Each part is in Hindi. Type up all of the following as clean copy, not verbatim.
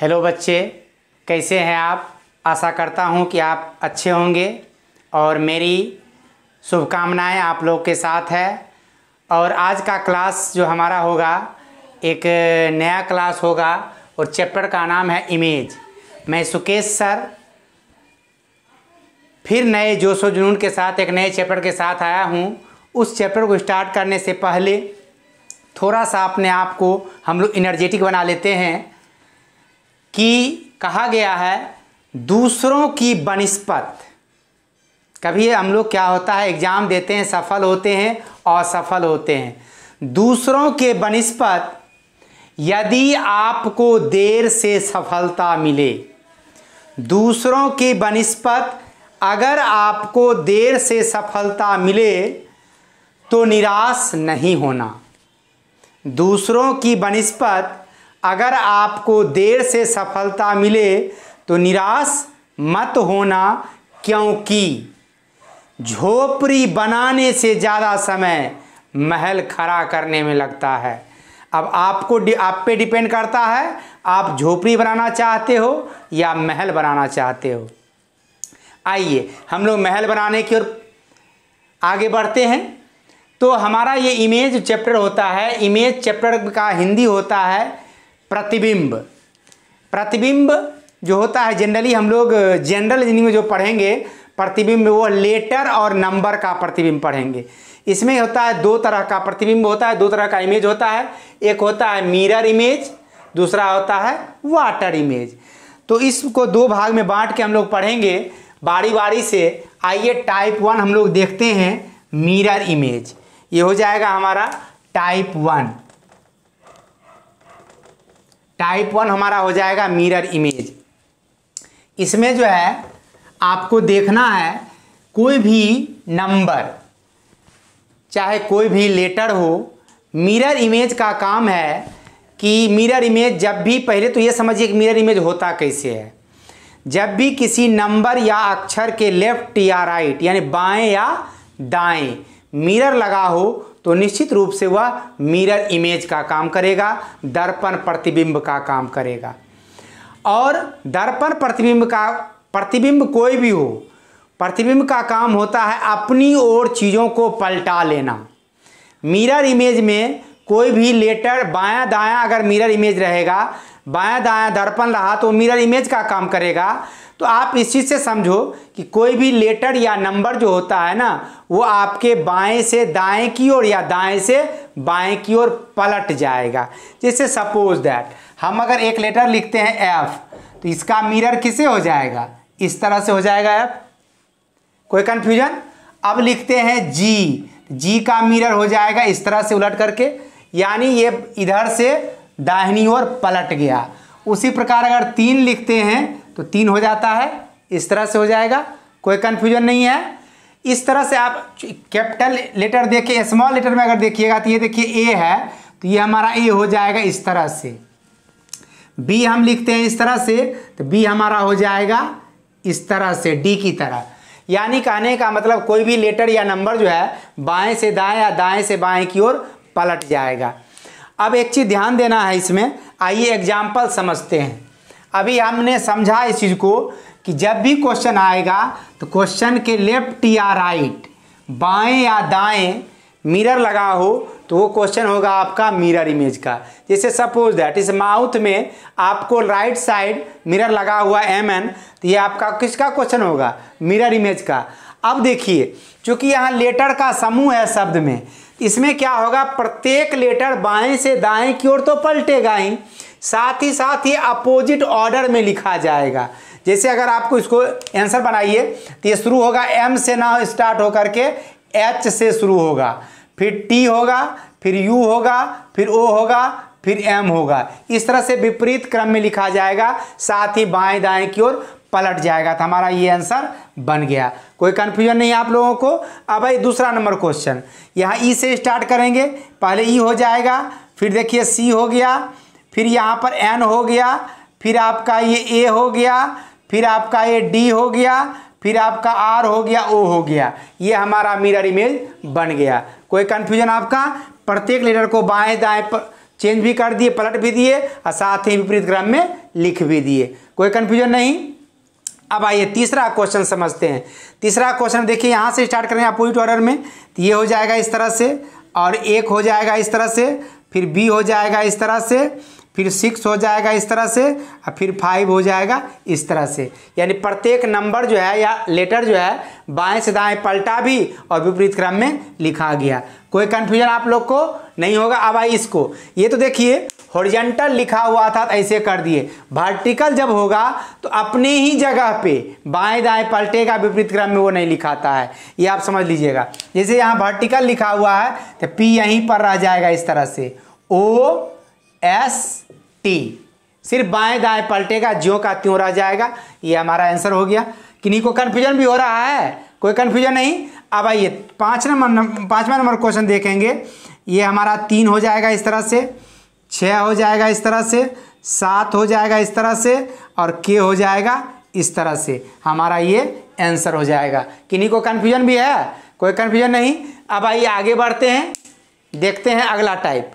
हेलो बच्चे, कैसे हैं आप। आशा करता हूं कि आप अच्छे होंगे और मेरी शुभकामनाएं आप लोग के साथ है। और आज का क्लास जो हमारा होगा एक नया क्लास होगा और चैप्टर का नाम है इमेज। मैं सुकेश सर फिर नए जोश व जुनून के साथ एक नए चैप्टर के साथ आया हूं। उस चैप्टर को स्टार्ट करने से पहले थोड़ा सा अपने आप को हम लोग एनर्जेटिक बना लेते हैं कि कहा गया है दूसरों की बनिस्पत। कभी हम लोग क्या होता है, एग्ज़ाम देते हैं, सफल होते हैं, असफल होते हैं। दूसरों के बनिस्पत यदि आपको देर से सफलता मिले, दूसरों की बनिस्पत अगर आपको देर से सफलता मिले तो निराश नहीं होना। दूसरों की बनिस्पत अगर आपको देर से सफलता मिले तो निराश मत होना, क्योंकि झोपड़ी बनाने से ज़्यादा समय महल खड़ा करने में लगता है। अब आप पे डिपेंड करता है, आप झोपड़ी बनाना चाहते हो या महल बनाना चाहते हो। आइए हम लोग महल बनाने की ओर आगे बढ़ते हैं। तो हमारा ये इमेज चैप्टर होता है, इमेज चैप्टर का हिंदी होता है प्रतिबिंब। प्रतिबिंब जो होता है जनरली हम लोग जनरल रीजनिंग में जो पढ़ेंगे प्रतिबिंब, वो लेटर और नंबर का प्रतिबिंब पढ़ेंगे। इसमें होता है दो तरह का प्रतिबिंब होता है, दो तरह का इमेज होता है। एक होता है मिरर इमेज, दूसरा होता है वाटर इमेज। तो इसको दो भाग में बांट के हम लोग पढ़ेंगे बारी बारी से। आइए टाइप 1 हम लोग देखते हैं, मिरर इमेज। ये हो जाएगा हमारा टाइप 1। टाइप 1 हमारा हो जाएगा मिरर इमेज। इसमें जो है आपको देखना है कोई भी नंबर चाहे कोई भी लेटर हो। मिरर इमेज का काम है कि मिरर इमेज जब भी, पहले तो ये समझिए कि मिरर इमेज होता कैसे है। जब भी किसी नंबर या अक्षर के लेफ्ट या राइट यानी बाएं या दाएं मिरर लगा हो तो निश्चित रूप से वह मिरर इमेज का काम करेगा, दर्पण प्रतिबिंब का काम करेगा। और दर्पण प्रतिबिंब कोई भी हो, प्रतिबिंब का काम होता है अपनी ओर चीज़ों को पलटा लेना। मिरर इमेज में कोई भी लेटर बायां दायां अगर मिरर इमेज रहेगा, बायां दायां दर्पण रहा तो मिरर इमेज का काम करेगा। तो आप इस चीज़ से समझो कि कोई भी लेटर या नंबर जो होता है ना, वो आपके बाएं से दाएं की ओर या दाएं से बाएं की ओर पलट जाएगा। जैसे सपोज दैट हम अगर एक लेटर लिखते हैं एफ, तो इसका मिरर किसे हो जाएगा, इस तरह से हो जाएगा एफ। कोई कन्फ्यूजन। अब लिखते हैं जी, जी का मिरर हो जाएगा इस तरह से उलट करके, यानी ये इधर से दाहिनी ओर पलट गया। उसी प्रकार अगर 3 लिखते हैं तो 3 हो जाता है, इस तरह से हो जाएगा। कोई कन्फ्यूजन नहीं है। इस तरह से आप कैपिटल लेटर देखिए, स्मॉल लेटर में अगर देखिएगा तो ये देखिए ए है, तो ये हमारा ए हो जाएगा इस तरह से। बी हम लिखते हैं इस तरह से, तो बी हमारा हो जाएगा इस तरह से, डी की तरह। यानी कहने का मतलब कोई भी लेटर या नंबर जो है बाएं से दाएं या दाएं से बाएं की ओर पलट जाएगा। अब एक चीज़ ध्यान देना है इसमें, आइए एग्जाम्पल समझते हैं। अभी हमने समझा इस चीज़ को कि जब भी क्वेश्चन आएगा तो क्वेश्चन के लेफ्ट या राइट, बाएं या दाएं मिरर लगा हो तो वो क्वेश्चन होगा आपका मिरर इमेज का। जैसे सपोज दैट इस माउथ में आपको राइट साइड मिरर लगा हुआ MN, तो ये आपका किसका क्वेश्चन होगा, मिरर इमेज का। अब देखिए चूंकि यहाँ लेटर का समूह है शब्द में, इसमें क्या होगा, प्रत्येक लेटर बाएं से दाएं की ओर तो पलटेगा ही, साथ ही अपोजिट ऑर्डर में लिखा जाएगा। जैसे अगर आपको इसको आंसर बनाइए तो ये शुरू होगा M से ना स्टार्ट होकर के H से शुरू होगा, फिर T होगा, फिर U होगा, फिर O होगा, फिर M होगा। इस तरह से विपरीत क्रम में लिखा जाएगा, साथ ही बाएं दाएं की ओर पलट जाएगा। तो हमारा ये आंसर बन गया। कोई कन्फ्यूजन नहीं है आप लोगों को। अब भाई दूसरा नंबर क्वेश्चन, यहाँ ई से स्टार्ट करेंगे, पहले ई हो जाएगा, फिर देखिए सी हो गया, फिर यहाँ पर एन हो गया, फिर आपका ये ए हो गया, फिर आपका ये डी हो गया, फिर आपका आर हो गया, ओ हो गया। ये हमारा मिरर इमेज बन गया। कोई कन्फ्यूजन आपका। प्रत्येक लेटर को बाएं दाएं चेंज भी कर दिए, पलट भी दिए और साथ ही विपरीत क्रम में लिख भी दिए। कोई कन्फ्यूजन नहीं। अब आइए तीसरा क्वेश्चन समझते हैं। तीसरा क्वेश्चन देखिए, यहाँ से स्टार्ट करेंगे अपोजिट ऑर्डर में। तो ये हो जाएगा इस तरह से, और 1 हो जाएगा इस तरह से, फिर बी हो जाएगा इस तरह से, फिर 6 हो जाएगा इस तरह से, और फिर 5 हो जाएगा इस तरह से। यानी प्रत्येक नंबर जो है या लेटर जो है बाएं से दाएं पलटा भी और विपरीत क्रम में लिखा गया। कोई कन्फ्यूजन आप लोग को नहीं होगा। अब आइए इसको, ये तो देखिए हॉरिजॉन्टल लिखा हुआ था तो ऐसे कर दिए, वर्टिकल जब होगा तो अपने ही जगह पे बाएं दाएं पलटेगा, विपरीत क्रम में वो नहीं लिखाता है, ये आप समझ लीजिएगा। जैसे यहाँ वर्टिकल लिखा हुआ है तो पी यहीं पर रह जाएगा इस तरह से, OST, सिर्फ बाएं दाएं पलटेगा, ज्यों का त्यों रह जाएगा। ये हमारा आंसर हो गया। किन्हीं को कन्फ्यूजन भी हो रहा है? कोई कन्फ्यूजन नहीं। अब आइए पाँचवा नंबर क्वेश्चन देखेंगे। ये हमारा 3 हो जाएगा इस तरह से, 6 हो जाएगा इस तरह से, 7 हो जाएगा इस तरह से, और K हो जाएगा इस तरह से। हमारा ये आंसर हो जाएगा। किन्हीं को कन्फ्यूजन भी है? कोई कन्फ्यूजन नहीं। अब आइए आगे बढ़ते हैं, देखते हैं अगला टाइप।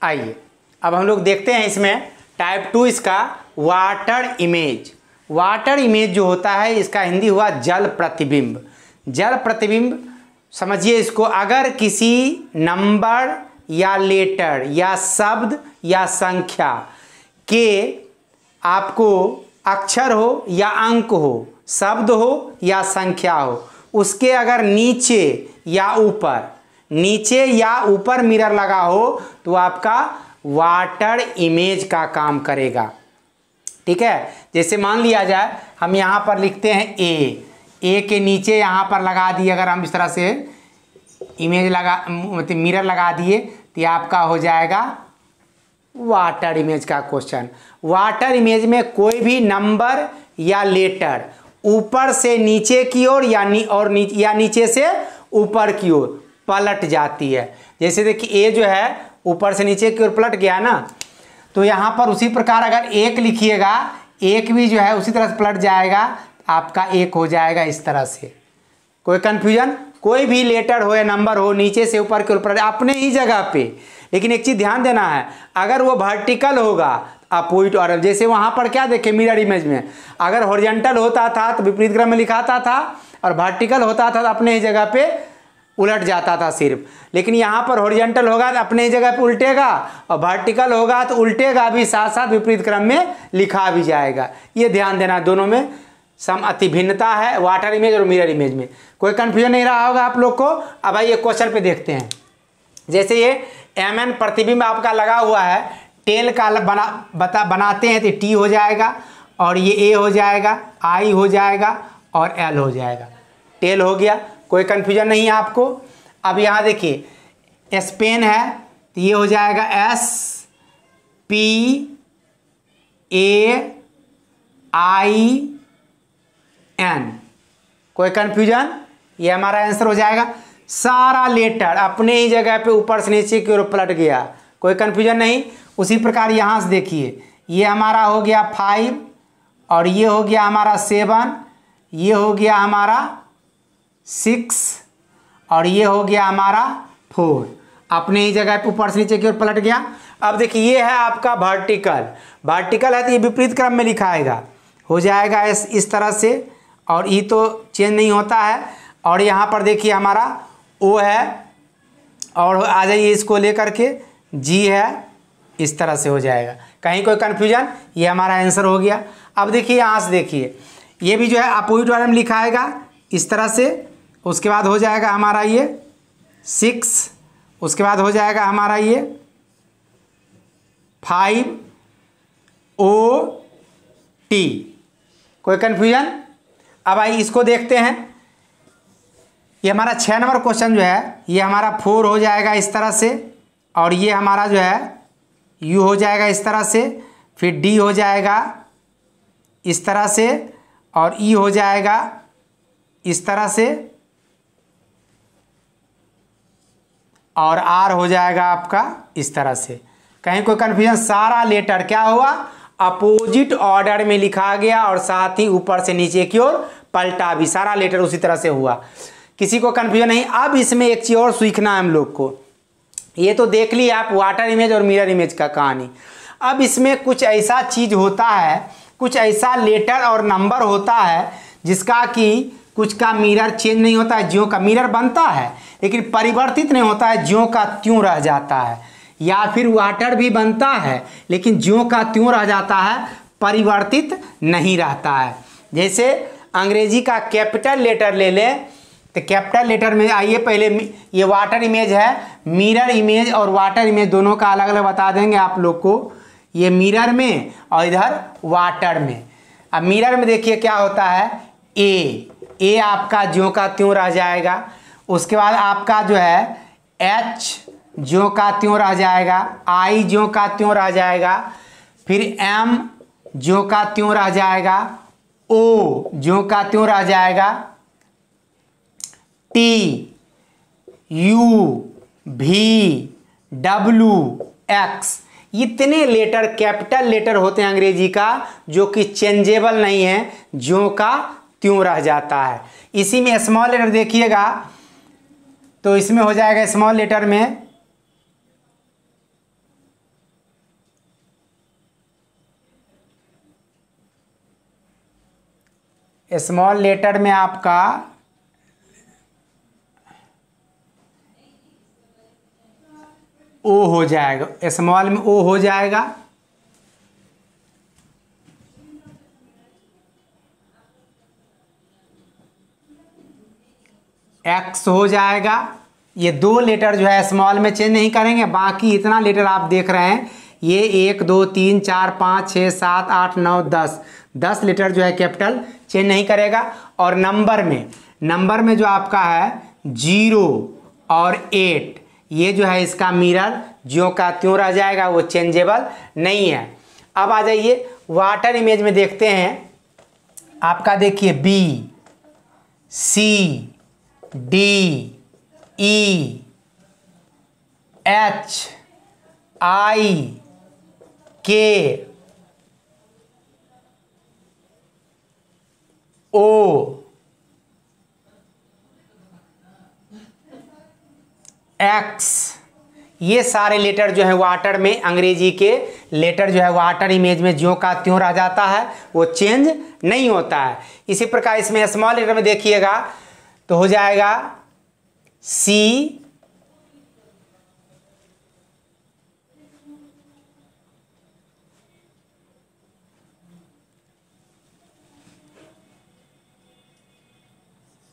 आइए अब हम लोग देखते हैं इसमें टाइप 2 इसका वाटर इमेज। वाटर इमेज जो होता है इसका हिंदी हुआ जल प्रतिबिंब। जल प्रतिबिंब समझिए इसको, अगर किसी नंबर या लेटर या शब्द या संख्या के आपको अक्षर हो या अंक हो, शब्द हो या संख्या हो, उसके अगर नीचे या ऊपर मिरर लगा हो तो आपका वाटर इमेज का काम करेगा। ठीक है, जैसे मान लिया जाए हम यहाँ पर लिखते हैं ए के नीचे यहाँ पर लगा दिए, अगर हम इस तरह से इमेज मतलब मिरर लगा दिए तो आपका हो जाएगा वाटर इमेज का क्वेश्चन। वाटर इमेज में कोई भी नंबर या लेटर ऊपर से नीचे की ओर या नीचे से ऊपर की ओर पलट जाती है। जैसे देखिए ए जो है ऊपर से नीचे की ओर पलट गया ना, तो यहाँ पर उसी प्रकार अगर 1 लिखिएगा, 1 भी जो है उसी तरह से पलट जाएगा, आपका 1 हो जाएगा इस तरह से। कोई कन्फ्यूजन? कोई भी लेटर हो या नंबर हो नीचे से ऊपर की ओर पलट अपने ही जगह पे। लेकिन एक चीज़ ध्यान देना है, अगर वो वर्टिकल होगा अपोजिट ऑर्डर, जैसे वहाँ पर क्या देखे मिरर इमेज में, अगर हॉरिजॉन्टल होता था तो विपरीत क्रम में लिखाता था, और वर्टिकल होता था तो अपने ही जगह पे उलट जाता था सिर्फ। लेकिन यहाँ पर हॉरिजॉन्टल होगा तो अपने ही जगह पे उल्टेगा, और वर्टिकल होगा तो उल्टेगा भी, साथ साथ विपरीत क्रम में लिखा भी जाएगा। ये ध्यान देना, दोनों में अति भिन्नता है, वाटर इमेज और मिरर इमेज में। कोई कन्फ्यूजन नहीं रहा होगा आप लोग को। अब आइए क्वेश्चन पे देखते हैं। जैसे ये MN प्रतिबिंब आपका लगा हुआ है, टेल का बनाते हैं तो T हो जाएगा, और ये A हो जाएगा, I हो जाएगा और L हो जाएगा। टेल हो गया, कोई कन्फ्यूजन नहीं है आपको। अब यहाँ देखिए स्पेन है तो ये हो जाएगा SPAIN। कोई कन्फ्यूजन? ये हमारा आंसर हो जाएगा। सारा लेटर अपने ही जगह पे ऊपर से नीचे की ओर पलट गया, कोई कन्फ्यूजन नहीं। उसी प्रकार यहाँ से देखिए, ये हमारा हो गया 5, और ये हो गया हमारा 7, ये हो गया हमारा 6, और ये हो गया हमारा 4, अपने ही जगह पे ऊपर से नीचे की ओर पलट गया। अब देखिए ये है आपका वर्टिकल है तो ये विपरीत क्रम में लिखाएगा, हो जाएगा इस तरह से, और ई तो चेंज नहीं होता है। और यहाँ पर देखिए हमारा O है, और आ जाइए इसको लेकर के G है, इस तरह से हो जाएगा। कहीं कोई कन्फ्यूजन? ये हमारा आंसर हो गया। अब देखिए यहाँ से देखिए, ये भी जो है अपोजिट ऑर्डर में लिखाएगा इस तरह से। उसके बाद हो जाएगा हमारा ये 6, उसके बाद हो जाएगा हमारा ये 5OT। कोई कन्फ्यूजन? अब आइए इसको देखते हैं। ये हमारा 6 नंबर क्वेश्चन जो है, ये हमारा 4 हो जाएगा इस तरह से, और ये हमारा जो है U हो जाएगा इस तरह से, फिर D हो जाएगा इस तरह से, और E हो जाएगा इस तरह से, और R हो जाएगा आपका इस तरह से। कहीं कोई कन्फ्यूजन? सारा लेटर क्या हुआ? अपोजिट ऑर्डर में लिखा गया, और साथ ही ऊपर से नीचे की ओर पलटा भी, सारा लेटर उसी तरह से हुआ। किसी को कन्फ्यूजन नहीं। अब इसमें एक चीज़ और सीखना है हम लोग को। ये तो देख ली आप वाटर इमेज और मिरर इमेज का कहानी। अब इसमें कुछ ऐसा चीज़ होता है, कुछ ऐसा लेटर और नंबर होता है जिसका कि कुछ का मिरर चेंज नहीं होता है, ज्यों का मिरर बनता है लेकिन परिवर्तित नहीं होता है, ज्यों का त्यों रह जाता है। या फिर वाटर भी बनता है लेकिन ज्यों का त्यों रह जाता है, परिवर्तित नहीं रहता है। जैसे अंग्रेजी का कैपिटल लेटर ले लें तो कैपिटल लेटर में आइए, पहले ये वाटर इमेज है, मिरर इमेज और वाटर इमेज दोनों का अलग अलग बता देंगे आप लोग को। ये मिरर में और इधर वाटर में। अब मिरर में देखिए क्या होता है, ए आपका ज्यों का त्यों रह जाएगा। उसके बाद आपका जो है एच ज्यों का त्यों रह जाएगा, आई ज्यों का त्यों रह जाएगा, फिर एम ज्यों का त्यों रह जाएगा, ओ ज्यों का त्यों रह जाएगा, टी, यू, भी, डब्लू, एक्स। इतने लेटर कैपिटल लेटर होते हैं अंग्रेजी का जो कि चेंजेबल नहीं है, ज्यों का त्यों रह जाता है। इसी में स्मॉल लेटर देखिएगा तो इसमें हो जाएगा स्मॉल लेटर में आपका ओ हो जाएगा, स्मॉल में ओ हो जाएगा, एक्स हो जाएगा। ये दो लेटर जो है स्मॉल में चेंज नहीं करेंगे, बाकी इतना लेटर आप देख रहे हैं ये 1 2 3 4 5 6 7 8 9 10 लेटर जो है कैपिटल चेंज नहीं करेगा। और नंबर में जो आपका है 0 और 8 ये जो है इसका मिरर ज्यों का त्यों रह जाएगा, वो चेंजेबल नहीं है। अब आ जाइए वाटर इमेज में देखते हैं। आपका देखिए बी, सी, डी, ई, एच, आई, के, ओ, एक्स। ये सारे लेटर जो है वाटर में, अंग्रेजी के लेटर जो है वाटर इमेज में ज्यों का त्यों रह जाता है, वो चेंज नहीं होता है। इसी प्रकार इसमें स्मॉल लेटर में देखिएगा तो हो जाएगा सी,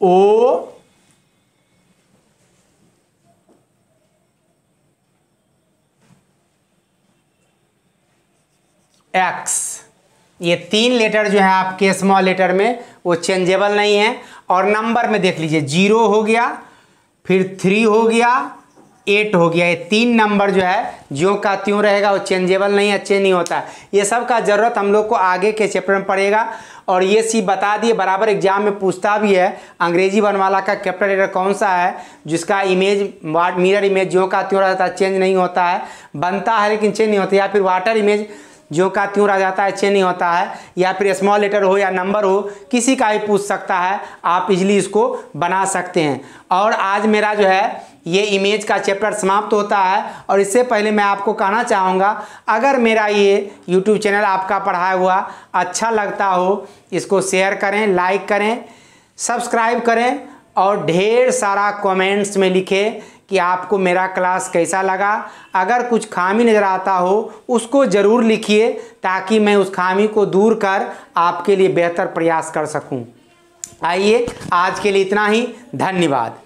ओ, एक्स। ये 3 लेटर जो है आपके स्मॉल लेटर में वो चेंजेबल नहीं है। और नंबर में देख लीजिए 0 हो गया, फिर 3 हो गया, 8 हो गया। ये 3 नंबर जो है ज्यों का त्यों रहेगा, वो चेंजेबल नहीं है, चेंज नहीं होता। ये सब का जरूरत हम लोग को आगे के चैप्टर में पड़ेगा। और ये सी बता दिए, बराबर एग्जाम में पूछता भी है अंग्रेजी वर्णमाला का कैपिटल लेटर कौन सा है जिसका इमेज मिरर इमेज ज्यों का त्यों रहता है, चेंज नहीं होता है, बनता है लेकिन चेंज नहीं होता। या फिर वाटर इमेज ज्यों का त्यों रह जाता है, चेंज नहीं होता है। या फिर स्मॉल लेटर हो या नंबर हो, किसी का भी पूछ सकता है, आप इजीली इसको बना सकते हैं। और आज मेरा जो है ये इमेज का चैप्टर समाप्त होता है। और इससे पहले मैं आपको कहना चाहूँगा, अगर मेरा ये YouTube चैनल आपका पढ़ाया हुआ अच्छा लगता हो, इसको शेयर करें, लाइक करें, सब्सक्राइब करें और ढेर सारा कमेंट्स में लिखें कि आपको मेरा क्लास कैसा लगा। अगर कुछ खामी नज़र आता हो उसको ज़रूर लिखिए ताकि मैं उस खामी को दूर कर आपके लिए बेहतर प्रयास कर सकूं। आइए आज के लिए इतना ही, धन्यवाद।